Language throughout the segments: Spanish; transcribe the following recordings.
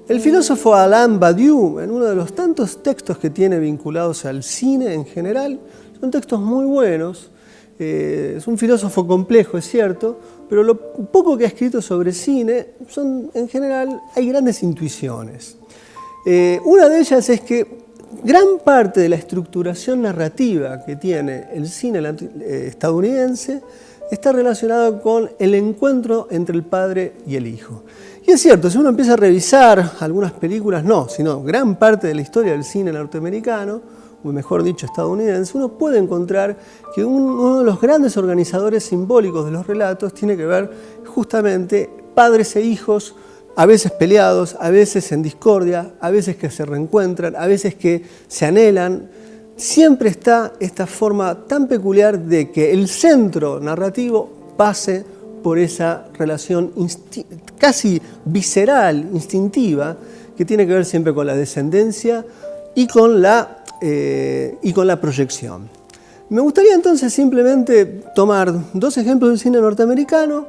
El filósofo Alain Badiou, en uno de los tantos textos que tiene vinculados al cine en general, son textos muy buenos. Es un filósofo complejo, es cierto, pero lo poco que ha escrito sobre cine, en general, hay grandes intuiciones. Una de ellas es que gran parte de la estructuración narrativa que tiene el cine estadounidense está relacionado con el encuentro entre el padre y el hijo. Y es cierto, si uno empieza a revisar algunas películas, sino gran parte de la historia del cine norteamericano, o mejor dicho estadounidense, uno puede encontrar que uno de los grandes organizadores simbólicos de los relatos tiene que ver justamente padres e hijos, a veces peleados, a veces en discordia, a veces que se reencuentran, a veces que se anhelan. Siempre está esta forma tan peculiar de que el centro narrativo pase por esa relación casi visceral, instintiva, que tiene que ver siempre con la descendencia y con la proyección. Me gustaría entonces simplemente tomar dos ejemplos del cine norteamericano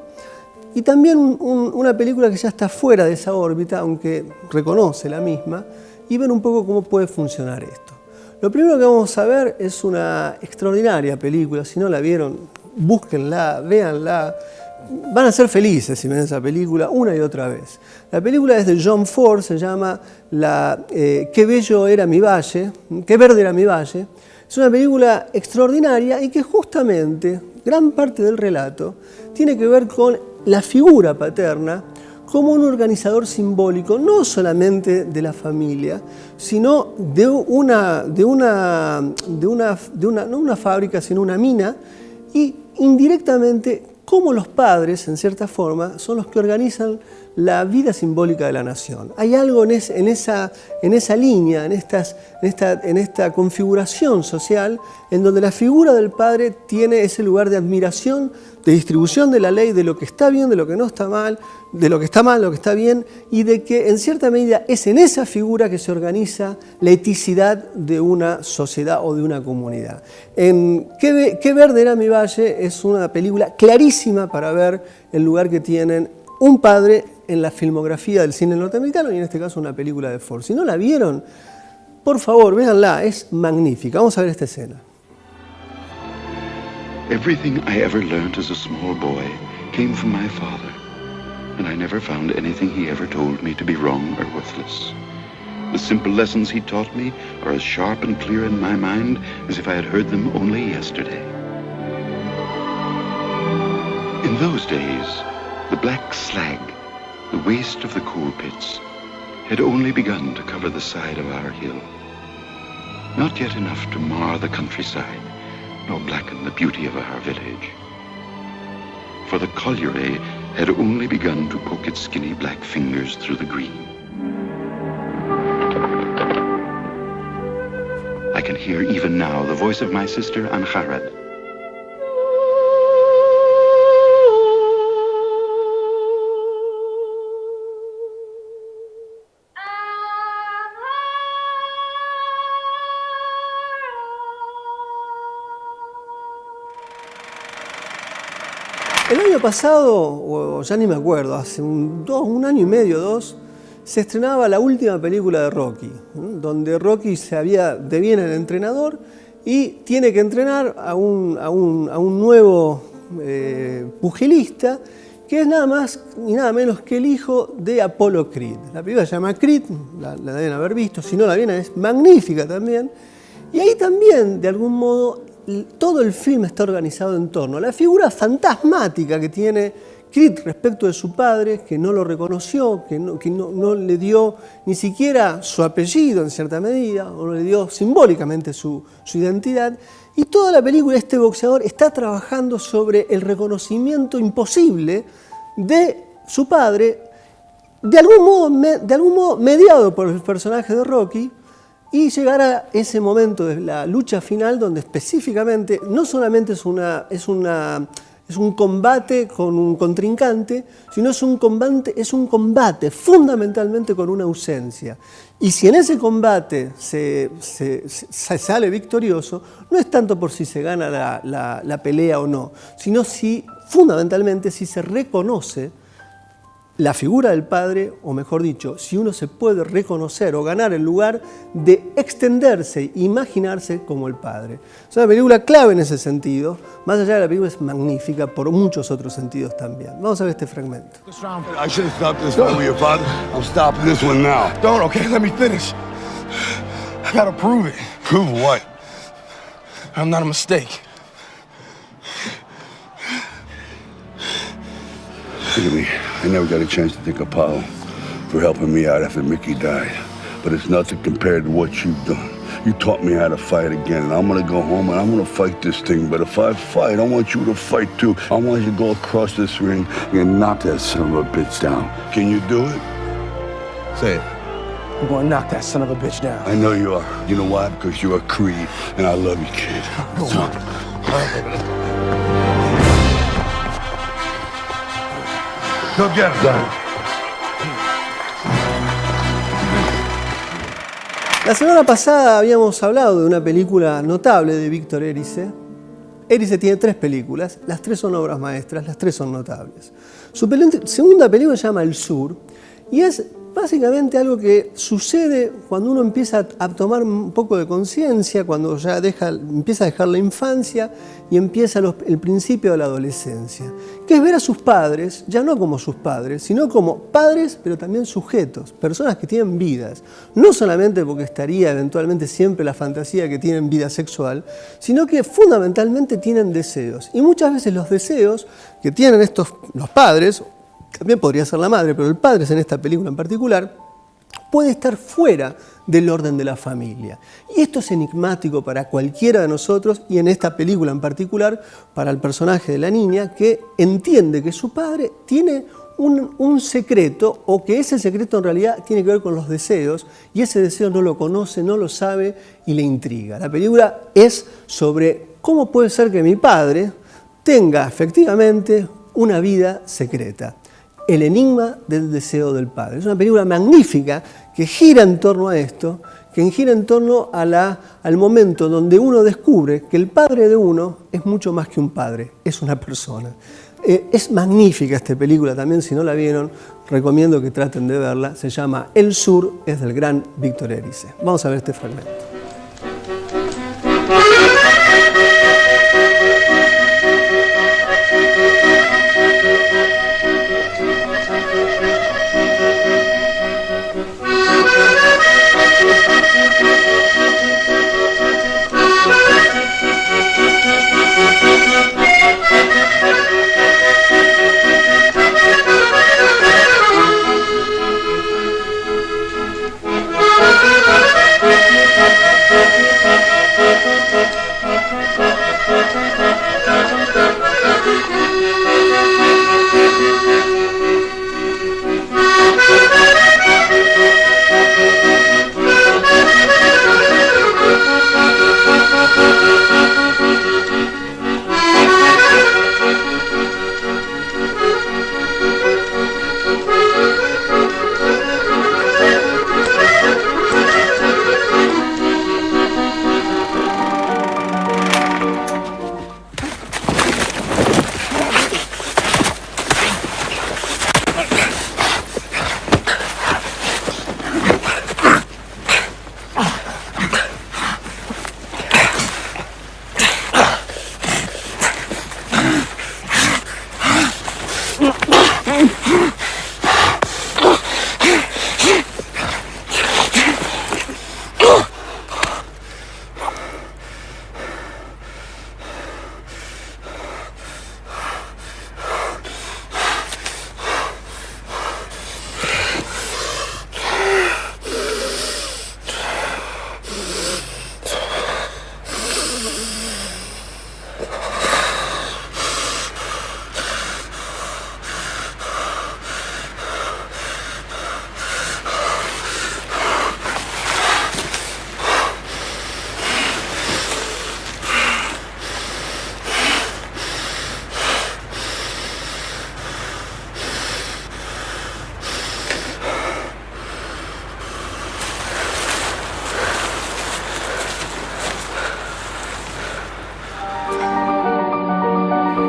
y también una película que ya está fuera de esa órbita, aunque reconoce la misma, y ver un poco cómo puede funcionar esto. Lo primero que vamos a ver es una extraordinaria película. Si no la vieron, búsquenla, véanla. Van a ser felices si ven esa película una y otra vez. La película es de John Ford, se llama Qué bello era mi valle, Qué verde era mi valle. Es una película extraordinaria y que justamente gran parte del relato tiene que ver con la figura paterna como un organizador simbólico, no solamente de la familia, sino no una fábrica, sino una mina, y indirectamente cómo los padres, en cierta forma, son los que organizan la vida simbólica de la nación. Hay algo en esa línea, en esta configuración social, en donde la figura del padre tiene ese lugar de admiración, de distribución de la ley, de lo que está bien, de lo que no está mal, de lo que está mal, de lo que está bien, y de que en cierta medida es en esa figura que se organiza la eticidad de una sociedad o de una comunidad. En Qué verde era mi valle es una película clarísima para ver el lugar que tienen un padre en la filmografía del cine norteamericano y en este caso una película de Ford. Si no la vieron, por favor, véanla, es magnífica. Vamos a ver esta escena. Everything I ever learned as a small boy came from my father, and I never found anything he ever told me to be wrong or worthless. The simple lessons he taught me are as sharp and clear in my mind as if I had heard them only yesterday. In those days, the black slag, the waste of the coal pits, had only begun to cover the side of our hill. Not yet enough to mar the countryside, nor blacken the beauty of our village. For the colliery had only begun to poke its skinny black fingers through the green. I can hear even now the voice of my sister Anharad. El año pasado, o ya ni me acuerdo, hace un año y medio, dos, se estrenaba la última película de Rocky, donde Rocky deviene el entrenador y tiene que entrenar a un nuevo pugilista que es nada más y nada menos que el hijo de Apollo Creed. La película se llama Creed, la deben haber visto, si no la vieron es magnífica también. Y ahí también, de algún modo, todo el film está organizado en torno a la figura fantasmática que tiene Creed respecto de su padre, que no lo reconoció, que no le dio ni siquiera su apellido en cierta medida, o no le dio simbólicamente su identidad. Y toda la película, este boxeador está trabajando sobre el reconocimiento imposible de su padre, de algún modo mediado por el personaje de Rocky, y llegar a ese momento de la lucha final donde específicamente no solamente es un combate con un contrincante, sino es un combate fundamentalmente con una ausencia. Y si en ese combate se sale victorioso, no es tanto por si se gana la pelea o no, sino fundamentalmente si se reconoce la figura del padre, o mejor dicho, si uno se puede reconocer o ganar el lugar de extenderse, imaginarse como el padre. Es una película clave en ese sentido. Más allá de la película, es magnífica por muchos otros sentidos también. Vamos a ver este fragmento. I should have stopped this one with your father. I'm stopping this one now. Don't, okay? Let me finish. I gotta prove it. Prove what? I'm not a mistake. Look at me. I never got a chance to thank Apollo for helping me out after Mickey died. But it's nothing compared to what you've done. You taught me how to fight again, and I'm gonna go home and I'm gonna fight this thing. But if I fight, I want you to fight too. I want you to go across this ring and knock that son of a bitch down. Can you do it? Say it. I'm gonna knock that son of a bitch down. I know you are. You know why? Because you're a Creed, and I love you, kid. Go on. Go get him, Dad. La semana pasada habíamos hablado de una película notable de Víctor Erice. Erice tiene 3 películas, las 3 son obras maestras, las 3 son notables. Su segunda película se llama El Sur y es básicamente algo que sucede cuando uno empieza a tomar un poco de conciencia, cuando ya empieza a dejar la infancia y empieza el principio de la adolescencia, que es ver a sus padres, ya no como sus padres, sino como padres, pero también sujetos, personas que tienen vidas, no solamente porque estaría eventualmente siempre la fantasía que tienen vida sexual, sino que fundamentalmente tienen deseos. Y muchas veces los deseos que tienen los padres, también podría ser la madre, pero el padre en esta película en particular, puede estar fuera del orden de la familia. Y esto es enigmático para cualquiera de nosotros y en esta película en particular para el personaje de la niña que entiende que su padre tiene un secreto o que ese secreto en realidad tiene que ver con los deseos y ese deseo no lo conoce, no lo sabe y le intriga. La película es sobre cómo puede ser que mi padre tenga efectivamente una vida secreta. El enigma del deseo del padre. Es una película magnífica que gira en torno a esto, que gira en torno al momento donde uno descubre que el padre de uno es mucho más que un padre, es una persona. Es magnífica esta película también, si no la vieron, recomiendo que traten de verla. Se llama El Sur, es del gran Víctor Erice. Vamos a ver este fragmento.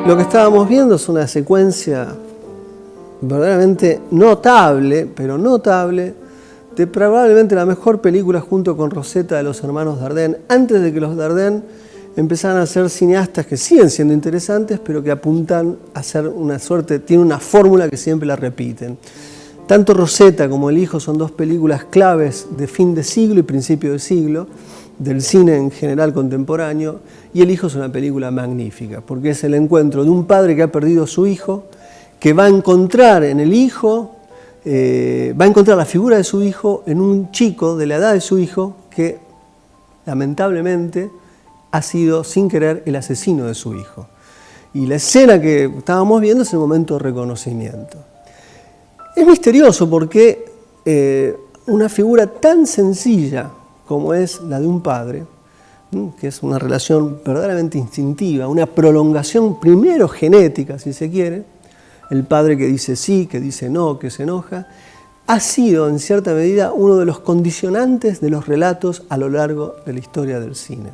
Lo que estábamos viendo es una secuencia verdaderamente notable, pero notable, de probablemente la mejor película junto con Rosetta de los hermanos Dardenne, antes de que los Dardenne empezaran a ser cineastas que siguen siendo interesantes, pero que apuntan a ser una suerte, tienen una fórmula que siempre la repiten. Tanto Rosetta como El hijo son dos películas claves de fin de siglo y principio de siglo, del cine en general contemporáneo, y El hijo es una película magnífica, porque es el encuentro de un padre que ha perdido a su hijo, que va a encontrar en el hijo, va a encontrar la figura de su hijo en un chico de la edad de su hijo que lamentablemente ha sido sin querer el asesino de su hijo. Y la escena que estábamos viendo es el momento de reconocimiento. Es misterioso porque una figura tan sencilla como es la de un padre, que es una relación verdaderamente instintiva, una prolongación primero genética, si se quiere, el padre que dice sí, que dice no, que se enoja, ha sido en cierta medida uno de los condicionantes de los relatos a lo largo de la historia del cine.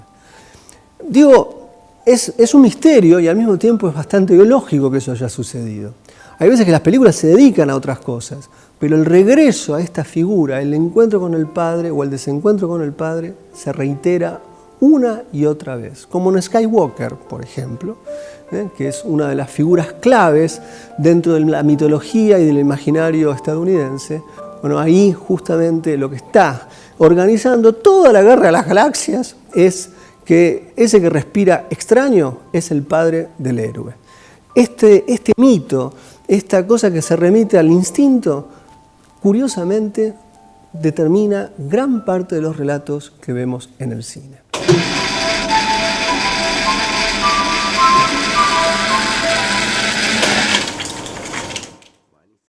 Digo, es un misterio y al mismo tiempo es bastante lógico que eso haya sucedido. Hay veces que las películas se dedican a otras cosas, pero el regreso a esta figura, el encuentro con el padre o el desencuentro con el padre, se reitera una y otra vez, como en Skywalker, por ejemplo, que es una de las figuras claves dentro de la mitología y del imaginario estadounidense. Bueno, ahí justamente lo que está organizando toda la guerra de las galaxias es que ese que respira extraño es el padre del héroe. Este mito, esta cosa que se remite al instinto, curiosamente determina gran parte de los relatos que vemos en el cine.